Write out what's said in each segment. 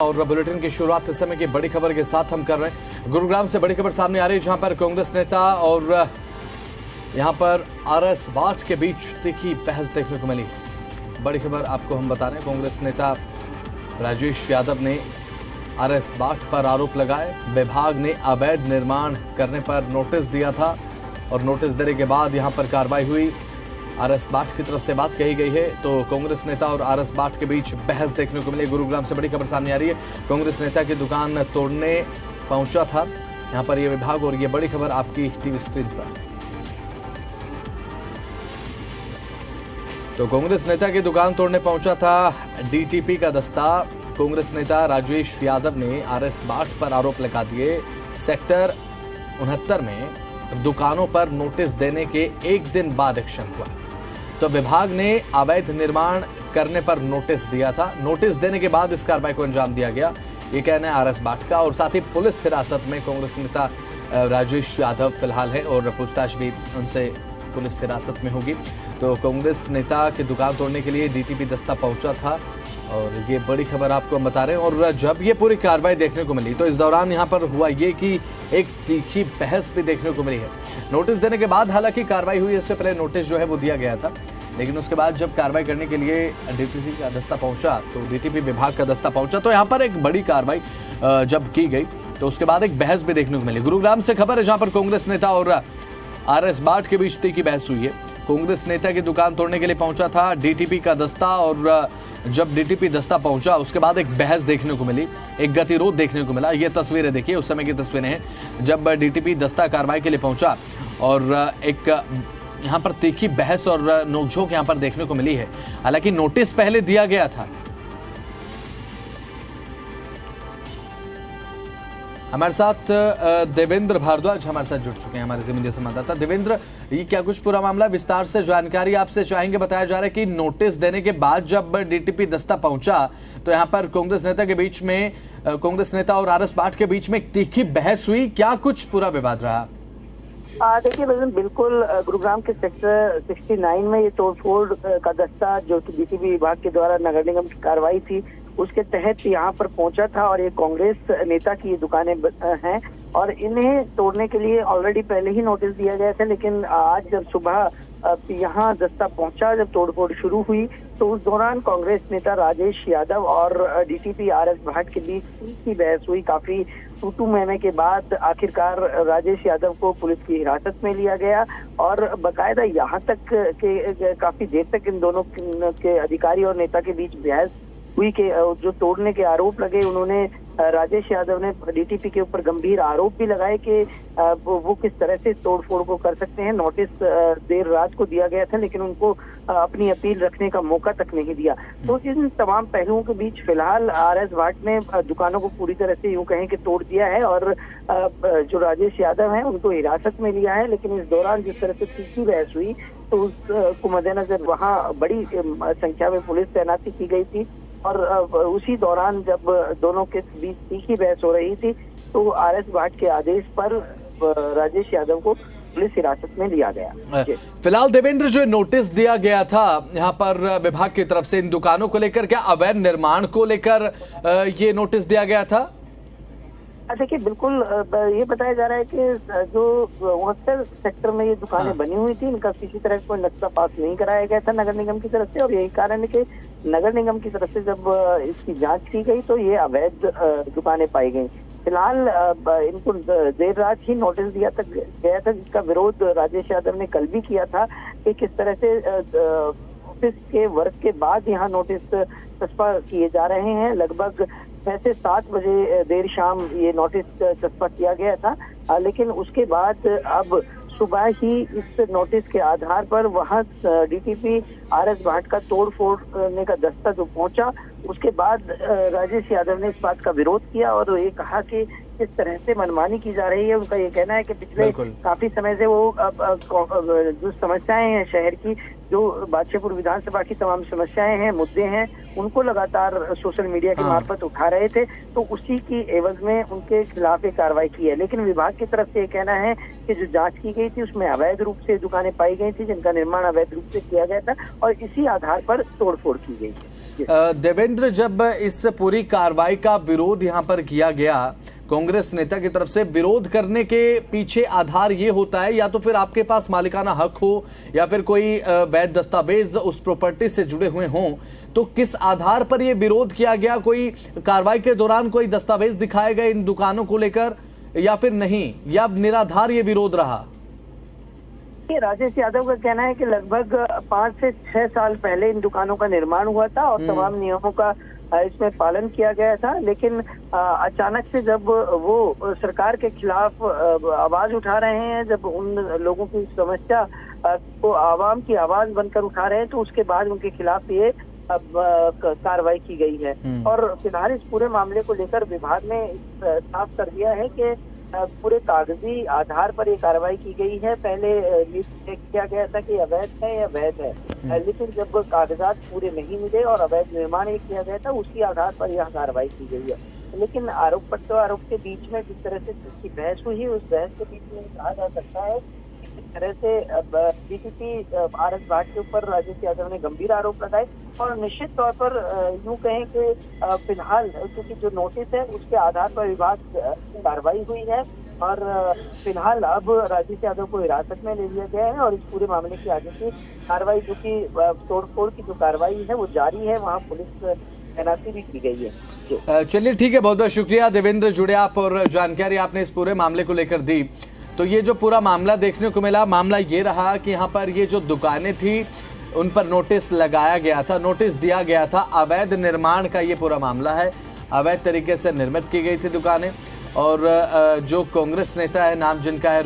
और बुलेटिन की शुरुआत इस समय की बड़ी खबर के साथ हम कर रहे हैं। गुरुग्राम से बड़ी खबर सामने आ रही है, जहां पर कांग्रेस नेता और यहां पर आरएस बाट के बीच तीखी बहस देखने को मिली है। बड़ी खबर आपको हम बता रहे हैं, कांग्रेस नेता राजेश यादव ने आरएस बाट पर आरोप लगाए। विभाग ने अवैध निर्माण करने पर नोटिस दिया था और नोटिस देने के बाद यहां पर कार्रवाई हुई। आरएस बाट की तरफ से बात कही गई है, तो कांग्रेस नेता और आरएस बाट के बीच बहस देखने को मिली। गुरुग्राम से बड़ी खबर सामने आ रही है, कांग्रेस नेता की दुकान तोड़ने पहुंचा था यहां पर यह विभाग, और ये बड़ी खबर आपकी टीवी स्क्रीन पर। तो कांग्रेस नेता की दुकान तोड़ने पहुंचा था डीटीपी का दस्ता। कांग्रेस नेता राजेश यादव ने आरएस बाट पर आरोप लगा दिए। सेक्टर 69 में दुकानों पर नोटिस देने के एक दिन बाद एक्शन हुआ, तो विभाग ने अवैध निर्माण करने पर नोटिस दिया था। नोटिस देने के बाद इस कार्रवाई को अंजाम दिया गया, ये कहना है आरएस बाट का। और साथ ही पुलिस हिरासत में कांग्रेस नेता राजेश यादव फिलहाल है और पूछताछ भी उनसे पुलिस हिरासत में होगी। तो कांग्रेस नेता की दुकान तोड़ने के लिए डीटीपी दस्ता पहुंचा था और ये बड़ी खबर आपको हम बता रहे हैं। और जब ये पूरी कार्रवाई देखने को मिली, तो इस दौरान यहाँ पर हुआ ये कि एक तीखी बहस भी देखने को मिली है। नोटिस देने के बाद हालांकि कार्रवाई हुई, इससे पहले नोटिस जो है वो दिया गया था, लेकिन उसके बाद जब कार्रवाई करने के लिए डीटीपी का दस्ता पहुंचा, तो डीटीपी विभाग का दस्ता पहुंचा, तो यहाँ पर एक बड़ी कार्रवाई जब की गई, तो उसके बाद एक बहस भी देखने को मिली। गुरुग्राम से खबर है, जहां पर कांग्रेस नेता और आरएस बाट के बीच तीखी बहस हुई है। कांग्रेस नेता की दुकान तोड़ने के लिए पहुंचा था डीटीपी का दस्ता, और जब डीटीपी दस्ता पहुंचा उसके बाद एक बहस देखने को मिली, एक गतिरोध देखने को मिला। ये तस्वीरें देखिए, उस समय की तस्वीरें हैं जब डीटीपी दस्ता कार्रवाई के लिए पहुंचा और एक यहां पर तीखी बहस और नोकझोंक यहां पर देखने को मिली है। हालांकि नोटिस पहले दिया गया था। हमारे साथ देवेंद्र भारद्वाज हमारे साथ जुड़ चुके हैं, हमारे ज़मीनी संवाददाता। देवेंद्र, ये क्या कुछ पूरा मामला, विस्तार से जानकारी आपसे चाहेंगे। बताया जा रहा है कि नोटिस देने के बाद जब डीटीपी दस्ता पहुंचा, तो यहां पर कांग्रेस नेता के बीच में, कांग्रेस नेता और आरएस बाट के बीच में एक तीखी बहस हुई। क्या कुछ पूरा विवाद रहा? देखिए बिल्कुल, गुरुग्राम के सेक्टर 69 में ये तोड़फोड़ का दस्ता जो कि डीटीपी विभाग के द्वारा नगर निगम की कार्रवाई थी, उसके तहत यहाँ पर पहुंचा था। और ये कांग्रेस नेता की दुकानें हैं और इन्हें तोड़ने के लिए ऑलरेडी पहले ही नोटिस दिया गया था, लेकिन आज जब सुबह यहाँ दस्ता पहुंचा, जब तोड़फोड़ शुरू हुई, तो उस दौरान कांग्रेस नेता राजेश यादव और डीटीपी आरएस बाट के बीच की बहस हुई। काफी तू मैमे के बाद आखिरकार राजेश यादव को पुलिस की हिरासत में लिया गया और बकायदा यहाँ तक के काफी देर तक इन दोनों के अधिकारी और नेता के बीच बहस हुई कि जो तोड़ने के आरोप लगे, उन्होंने राजेश यादव ने डीटीपी के ऊपर गंभीर आरोप भी लगाए कि वो किस तरह से तोड़फोड़ को कर सकते हैं। नोटिस देर रात को दिया गया था, लेकिन उनको अपनी अपील रखने का मौका तक नहीं दिया। तो इन तमाम पहलुओं के बीच फिलहाल आरएस बाट ने दुकानों को पूरी तरह से यूं कहें कि तोड़ दिया है और जो राजेश यादव हैं उनको हिरासत में लिया है। लेकिन इस दौरान जिस तरह से तीखी बहस हुई, तो उसको मद्देनजर वहाँ बड़ी संख्या में पुलिस तैनाती की गई थी और उसी दौरान जब दोनों के बीच तीखी बहस हो रही थी, तो आरएस बाट के आदेश पर राजेश यादव को पुलिस हिरासत में लिया गया। फिलहाल देवेंद्र, जो नोटिस दिया गया था यहाँ पर विभाग की तरफ से इन दुकानों को लेकर, क्या अवैध निर्माण को लेकर ये नोटिस दिया गया था? देखिए बिल्कुल, ये बताया जा रहा है कि जो 69 सेक्टर में ये दुकानें बनी हुई थी, इनका किसी तरह कोई नक्शा पास नहीं कराया गया था नगर निगम की तरफ से, और यही कारण है कि नगर निगम की तरफ से जब इसकी जांच की गई, तो ये अवैध दुकानें पाई गई। फिलहाल इनको देर रात ही नोटिस दिया गया था, जिसका विरोध राजेश यादव ने कल भी किया था कि किस तरह से ऑफिस के वर्क के बाद यहाँ नोटिस चस्पा किए जा रहे हैं। लगभग 6 से 7 बजे देर शाम ये नोटिस चस्पा किया गया था, लेकिन उसके बाद अब सुबह ही इस नोटिस के आधार पर वहां डीटीपी आरएस बाट का तोड़ फोड़ने का दस्ता जो पहुंचा, उसके बाद राजेश यादव ने इस बात का विरोध किया और ये कहा कि किस तरह से मनमानी की जा रही है। उनका ये कहना है कि पिछले काफी समय से वो जो समस्याएं हैं शहर की, जो बादशाहपुर विधानसभा की तमाम समस्याएं हैं, मुद्दे हैं, उनको लगातार सोशल मीडिया के मार्फत उठा रहे थे, तो उसी की एवज में उनके खिलाफ एक कार्रवाई की है। लेकिन विभाग की तरफ से ये कहना है कि जो जांच की गई थी उसमें अवैध रूप से दुकानें पाई गई थी, जिनका निर्माण अवैध रूप से किया गया था और इसी आधार पर तोड़फोड़ की गई थी। देवेंद्र, जब इस पूरी कार्रवाई का विरोध यहाँ पर किया गया कांग्रेस नेता की तरफ से, विरोध करने के पीछे आधार ये होता है या तो फिर आपके पास मालिकाना हक हो या फिर कोई वैध दस्तावेज उस प्रॉपर्टी से जुड़े हुए हों, तो किस आधार पर ये विरोध किया गया? कोई कार्रवाई के दौरान कोई दस्तावेज दिखाए गए इन दुकानों को लेकर या फिर नहीं, या निराधार ये विरोध रहा? राजेश यादव का कहना है कि लगभग 5 से 6 साल पहले इन दुकानों का निर्माण हुआ था और तमाम नियमों का इसमें पालन किया गया था, लेकिन अचानक से जब वो सरकार के खिलाफ आवाज उठा रहे हैं, जब उन लोगों की समस्या को आवाम की आवाज बनकर उठा रहे हैं, तो उसके बाद उनके खिलाफ ये कार्रवाई की गई है। और फिलहाल इस पूरे मामले को लेकर विभाग ने साफ कर दिया है कि पूरे कागजी आधार पर ये कार्रवाई की गई है। पहले लिस्ट चेक किया गया था कि अवैध है या वैध है, लेकिन जब कागजात पूरे नहीं मिले और अवैध निर्माण ये किया गया था, उसी आधार पर यह कार्रवाई की गई है। लेकिन आरोप पत्र आरोप के बीच में जिस तरह से जिसकी बहस हुई, उस बहस के बीच में कहा जा सकता है कि इस तरह से डीटीपी आर.एस. भाट के ऊपर राजेश यादव ने गंभीर आरोप लगाए और निश्चित तौर पर यूं कहें कि फिलहाल क्योंकि जो नोटिस है उसके आधार पर विभाग कार्रवाई हुई है और फिलहाल अब राजेश यादव को हिरासत में ले लिया गया है और इस पूरे मामले की आगे की कार्रवाई, जो कि तोड़फोड़ की जो कार्रवाई है वो जारी है, वहाँ पुलिस तैनाती भी की गई है। चलिए ठीक है, बहुत बहुत शुक्रिया देवेंद्र, जुड़े आप और जानकारी आपने इस पूरे मामले को लेकर दी। तो ये जो पूरा मामला देखने को मिला, मामला ये रहा कि यहाँ पर ये जो दुकानें थी उन पर नोटिस लगाया गया था, नोटिस दिया गया था। अवैध निर्माण का ये पूरा मामला है, अवैध तरीके से निर्मित की गई थी दुकानें। और जो कांग्रेस नेता है, नाम जिनका है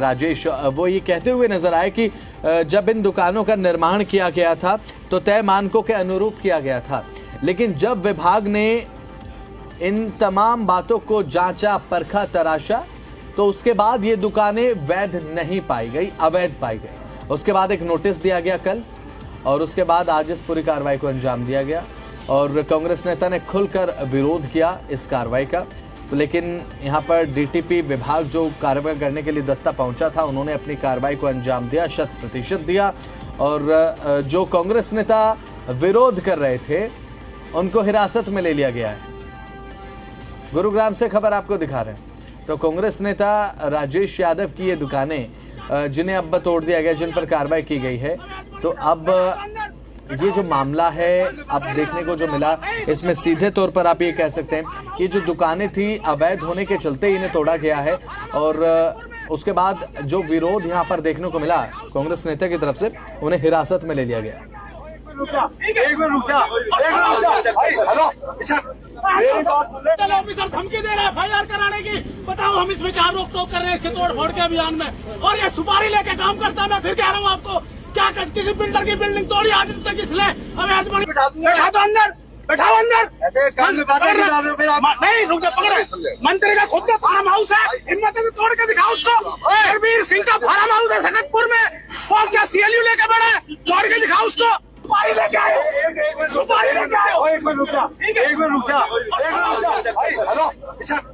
राजेश, वो ये कहते हुए नजर आए कि जब इन दुकानों का निर्माण किया गया था तो तय मानकों के अनुरूप किया गया था, लेकिन जब विभाग ने इन तमाम बातों को जांचा, परखा, तराशा, तो उसके बाद ये दुकानें वैध नहीं पाई गई, अवैध पाई गई। उसके बाद एक नोटिस दिया गया कल और उसके बाद आज इस पूरी कार्रवाई को अंजाम दिया गया और कांग्रेस नेता ने खुलकर विरोध किया इस कार्रवाई का। तो लेकिन यहाँ पर डीटीपी विभाग जो कार्रवाई करने के लिए दस्ता पहुंचा था, उन्होंने अपनी कार्रवाई को अंजाम दिया, 100% दिया। और जो कांग्रेस नेता विरोध कर रहे थे उनको हिरासत में ले लिया गया है। गुरुग्राम से खबर आपको दिखा रहे हैं। तो कांग्रेस नेता राजेश यादव की ये दुकानें जिन्हें अब तोड़ दिया गया, जिन पर कार्रवाई की गई है, तो अब ये जो मामला है अब देखने को जो मिला, इसमें सीधे तौर पर आप ये कह सकते हैं कि जो दुकानें थी अवैध होने के चलते इन्हें तोड़ा गया है। और उसके बाद जो विरोध यहाँ पर देखने को मिला कांग्रेस नेता की तरफ से, उन्हें हिरासत में ले लिया गया। ऑफिसर धमकी दे रहा है FIR कराने की। बताओ हम इसमें क्या रोक टोक कर रहे हैं इसके तोड़ फोड़ के अभियान में, और ये सुपारी लेके काम करता है। मैं फिर कह रहा हूँ आपको, क्या किसी बिल्डर की बिल्डिंग तोड़ी आज तक इसलिए हमें बैठा दो अंदर, बैठाओ अंदर। ऐसे काम में बात नहीं, रुक जा, पकड़े। मंत्री का खुद का फार्म हाउस है, हिम्मत है तो तोड़ के दिखाओ उसको। हरबीर सिंह का फार्म हाउस है सकतपुर में, और क्या CLU लेके बैठे, तोड़ के दिखाओ उसको। सुपारी लेके आए, सुपारी लेके आए। एक मिनट रुक जा, एक मिनट रुक जा, हेलो।